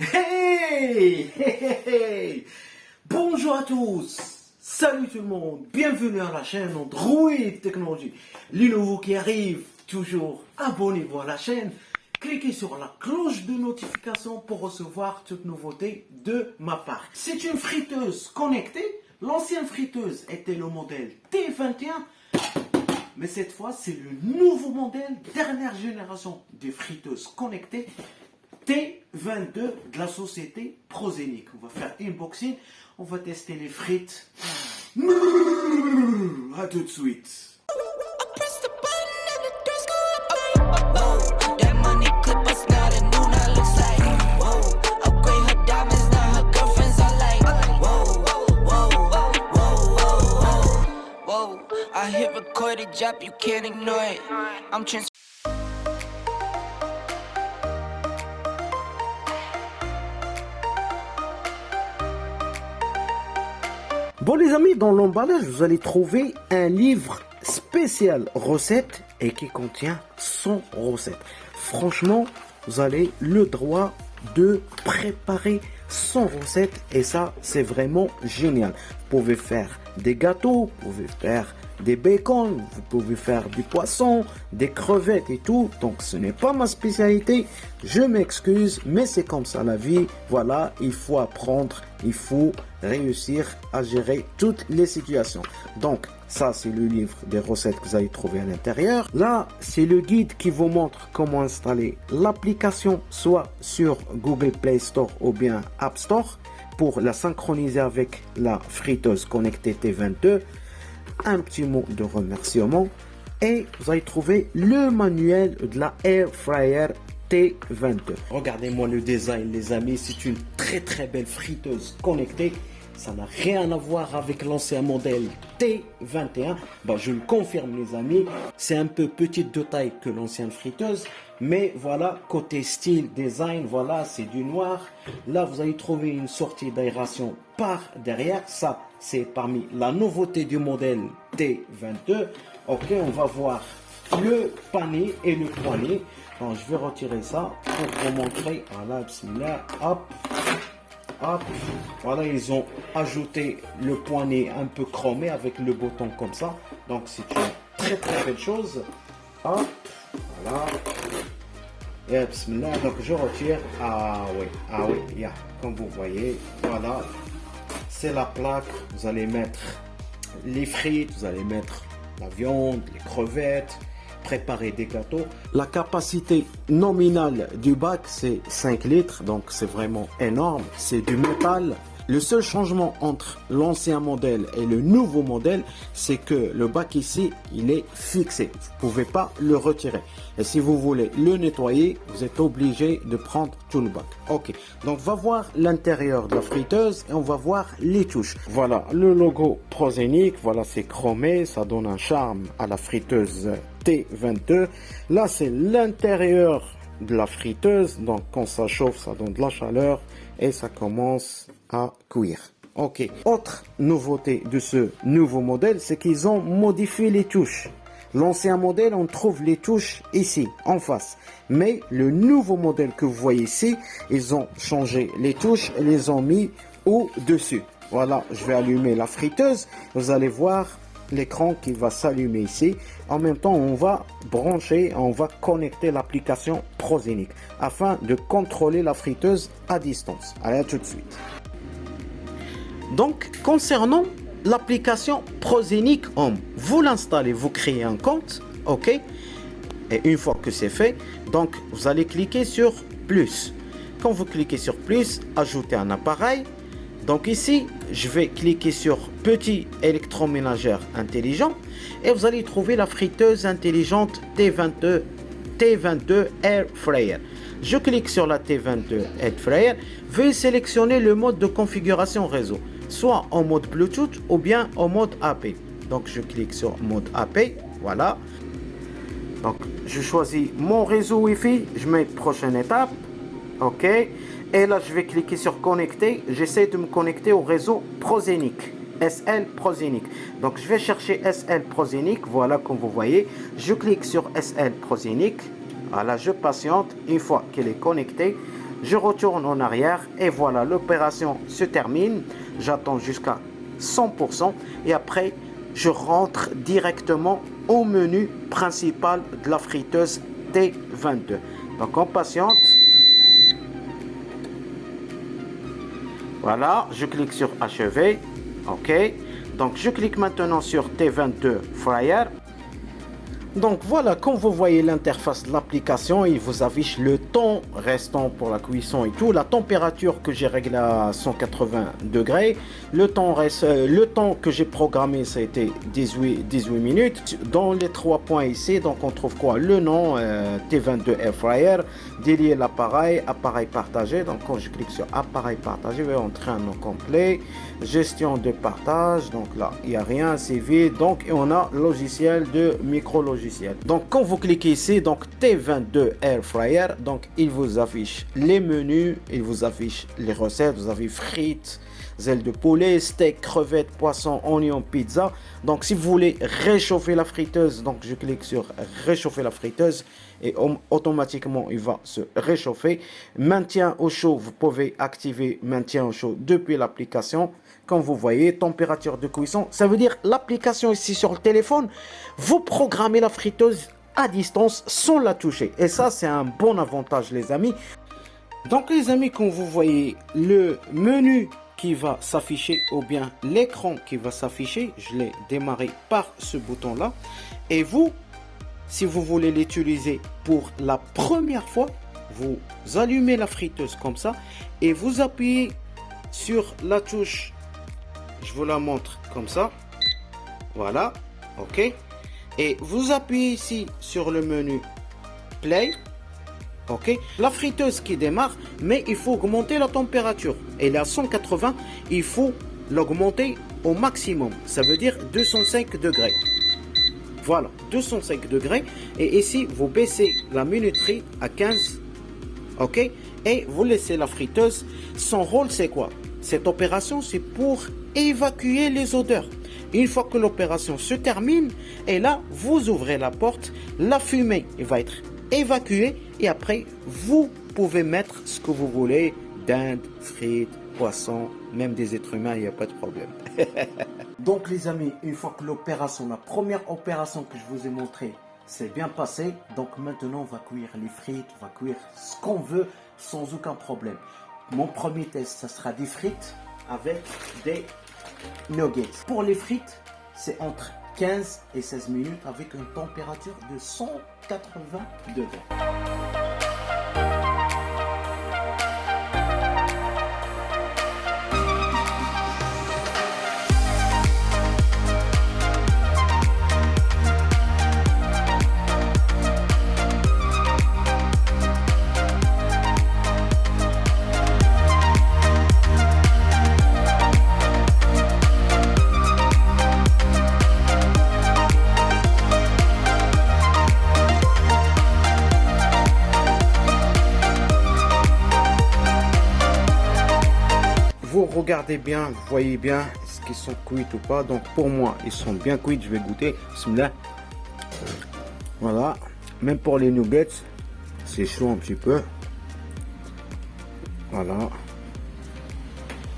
Hey, hey, hey. Bonjour à tous, salut tout le monde, bienvenue à la chaîne Android Technologie. Les nouveaux qui arrivent, toujours abonnez-vous à la chaîne, cliquez sur la cloche de notification pour recevoir toute nouveauté de ma part. C'est une friteuse connectée, l'ancienne friteuse était le modèle T21, mais cette fois c'est le nouveau modèle, dernière génération des friteuses connectées, T22 de la société Prozenic. On va faire unboxing, on va tester les frites. À tout de suite. I hit record it, drop, you can't ignore it. I'm trans. Bon les amis, dans l'emballage, vous allez trouver un livre spécial recettes et qui contient 100 recettes. Franchement, vous avez le droit de préparer 100 recettes et ça, c'est vraiment génial. Vous pouvez faire des gâteaux, vous pouvez faire des bacon, vous pouvez faire du poisson, des crevettes et tout. Donc ce n'est pas ma spécialité, je m'excuse, mais c'est comme ça la vie. Voilà, il faut apprendre, il faut réussir à gérer toutes les situations. Donc ça, c'est le livre des recettes que vous allez trouver à l'intérieur. Là, c'est le guide qui vous montre comment installer l'application, soit sur Google Play Store ou bien App Store, pour la synchroniser avec la friteuse connectée T22. Un petit mot de remerciement et vous allez trouver le manuel de la Air Fryer T22. Regardez-moi le design les amis, c'est une très belle friteuse connectée. Ça n'a rien à voir avec l'ancien modèle T21. Je le confirme les amis, c'est un peu petite de taille que l'ancienne friteuse. Mais voilà, côté style, design, voilà, c'est du noir. Là, vous allez trouver une sortie d'aération par derrière. Ça, c'est parmi la nouveauté du modèle T22. Ok, on va voir le panier et le poignet. Donc, je vais retirer ça pour vous montrer. Voilà, bismillah, hop. Hop, voilà, ils ont ajouté le poignet un peu chromé avec le bouton comme ça. Donc c'est une très belle chose. Hop, voilà. Et bismillah, donc je retire. Ah oui, yeah. Comme vous voyez, voilà. C'est la plaque. Vous allez mettre les frites, vous allez mettre la viande, les crevettes, préparer des gâteaux. La capacité nominale du bac, c'est 5 litres, donc c'est vraiment énorme. C'est du métal. Le seul changement entre l'ancien modèle et le nouveau modèle, c'est que le bac ici, il est fixé. Vous ne pouvez pas le retirer. Et si vous voulez le nettoyer, vous êtes obligé de prendre tout le bac. Ok, donc on va voir l'intérieur de la friteuse et on va voir les touches. Voilà le logo Prozenic, voilà c'est chromé, ça donne un charme à la friteuse T22. Là c'est l'intérieur de la friteuse, donc quand ça chauffe ça donne de la chaleur et ça commence à cuire. Ok, autre nouveauté de ce nouveau modèle, c'est qu'ils ont modifié les touches. L'ancien modèle, on trouve les touches ici, en face. Mais le nouveau modèle que vous voyez ici, ils ont changé les touches et les ont mis au-dessus. Voilà, je vais allumer la friteuse. Vous allez voir l'écran qui va s'allumer ici. En même temps, on va brancher, on va connecter l'application Prozenic afin de contrôler la friteuse à distance. Allez, à tout de suite. Donc, concernant l'application Prozenic Home, vous l'installez, vous créez un compte, ok, et une fois que c'est fait, donc vous allez cliquer sur plus. Quand vous cliquez sur plus, ajouter un appareil. Donc ici, je vais cliquer sur petit électroménager intelligent et vous allez trouver la friteuse intelligente T22 Air Fryer. Je clique sur la T22 Air Fryer, veuillez sélectionner le mode de configuration réseau, soit en mode Bluetooth ou bien en mode AP. Donc je clique sur mode AP, voilà. Donc je choisis mon réseau Wi-Fi, je mets prochaine étape, ok. Et là je vais cliquer sur connecter, j'essaie de me connecter au réseau Prozenic, SL Prozenic. Donc je vais chercher SL Prozenic, voilà comme vous voyez, je clique sur SL Prozenic, voilà je patiente, une fois qu'elle est connectée, Je retourne en arrière et voilà, l'opération se termine. J'attends jusqu'à 100% et après, je rentre directement au menu principal de la friteuse T22. Donc on patiente. Voilà, je clique sur achever. OK. Donc je clique maintenant sur T22 Fryer. Donc voilà, quand vous voyez l'interface de l'application, il vous affiche le temps restant pour la cuisson et tout, la température que j'ai réglée à 180 degrés, le temps que j'ai programmé, ça a été 18 minutes. Dans les 3 points ici, donc on trouve quoi? Le nom, T22 Air Fryer, délier l'appareil, appareil partagé. Donc quand je clique sur appareil partagé, je vais entrer un nom complet, gestion de partage. Donc là, il n'y a rien, c'est vide. Donc et on a logiciel de micro-logiciel. Donc quand vous cliquez ici, donc T22 Air Fryer, donc il vous affiche les menus, il vous affiche les recettes, vous avez frites, ailes de poulet, steak, crevettes, poisson, oignon, pizza. Donc si vous voulez réchauffer la friteuse, donc je clique sur réchauffer la friteuse et automatiquement il va se réchauffer. Maintien au chaud, vous pouvez activer maintien au chaud depuis l'application. Comme vous voyez, température de cuisson, ça veut dire l'application ici sur le téléphone, vous programmez la friteuse à distance sans la toucher. Et ça, c'est un bon avantage, les amis. Donc, les amis, quand vous voyez le menu qui va s'afficher ou bien l'écran qui va s'afficher, je l'ai démarré par ce bouton-là. Et vous, si vous voulez l'utiliser pour la première fois, vous allumez la friteuse comme ça et vous appuyez sur la touche. Je vous la montre comme ça. Voilà. OK. Et vous appuyez ici sur le menu Play. OK. La friteuse qui démarre, mais il faut augmenter la température. Elle est à 180. Il faut l'augmenter au maximum. Ça veut dire 205 degrés. Voilà. 205 degrés. Et ici, vous baissez la minuterie à 15. OK. Et vous laissez la friteuse. Son rôle, c'est quoi? Cette opération, c'est pour évacuer les odeurs. Une fois que l'opération se termine, et là, vous ouvrez la porte, la fumée va être évacuée et après, vous pouvez mettre ce que vous voulez, dinde, frites, poisson, même des êtres humains, il n'y a pas de problème. Donc les amis, une fois que l'opération, la première opération que je vous ai montrée, s'est bien passée, donc maintenant, on va cuire les frites, on va cuire ce qu'on veut sans aucun problème. Mon premier test, ça sera des frites avec des nuggets. Pour les frites, c'est entre 15 et 16 minutes avec une température de 180 degrés. Vous regardez bien, vous voyez bien est-ce qu'ils sont cuits ou pas. Donc pour moi, ils sont bien cuits. Je vais goûter. Bismillah. Voilà. Même pour les nuggets, c'est chaud un petit peu. Voilà.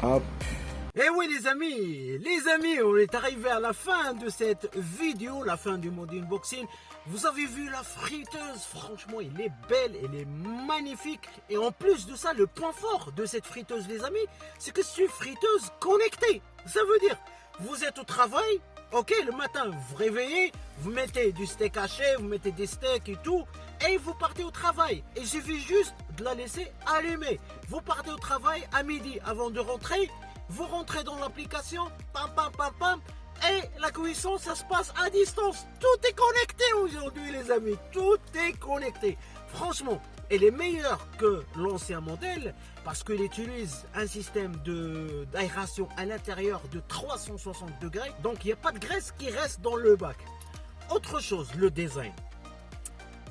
Hop. Et oui les amis, on est arrivé à la fin de cette vidéo, la fin du mode unboxing. Vous avez vu la friteuse, franchement elle est belle, elle est magnifique. Et en plus de ça, le point fort de cette friteuse les amis, c'est que c'est une friteuse connectée. Ça veut dire, vous êtes au travail, ok, le matin vous vous réveillez, vous mettez du steak haché, vous mettez des steaks et tout, et vous partez au travail. Il suffit juste de la laisser allumer. Vous partez au travail à midi avant de rentrer. Vous rentrez dans l'application, pam pam pam pam, et la cuisson ça se passe à distance. Tout est connecté aujourd'hui les amis, tout est connecté. Franchement, elle est meilleure que l'ancien modèle parce qu'il utilise un système d'aération à l'intérieur de 360 degrés. Donc il n'y a pas de graisse qui reste dans le bac. Autre chose, le design.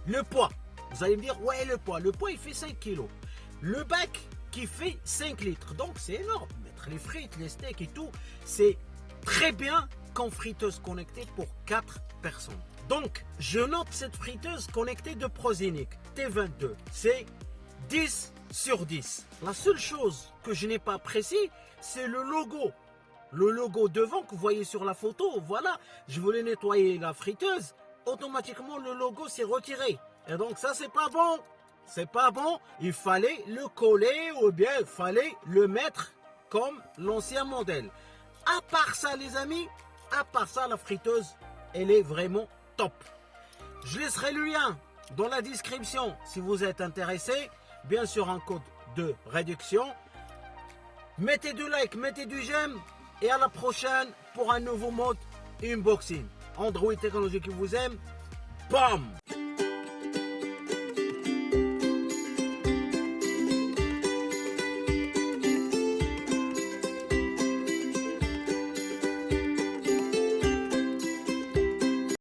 Le poids. Vous allez me dire, ouais le poids il fait 5 kg. Le bac qui fait 5 litres, donc c'est énorme. Les frites, les steaks et tout, c'est très bien qu'en friteuse connectée pour 4 personnes. Donc, je note cette friteuse connectée de Prozenic T22. C'est 10 sur 10. La seule chose que je n'ai pas apprécié, c'est le logo. Le logo devant que vous voyez sur la photo, voilà, je voulais nettoyer la friteuse, automatiquement le logo s'est retiré. Et donc ça c'est pas bon, c'est pas bon, il fallait le coller ou bien il fallait le mettre comme l'ancien modèle. À part ça les amis, à part ça la friteuse, elle est vraiment top. Je laisserai le lien dans la description si vous êtes intéressé, bien sûr un code de réduction. Mettez du like, mettez du j'aime et à la prochaine pour un nouveau mode unboxing. Android Technologie qui vous aime. Bam!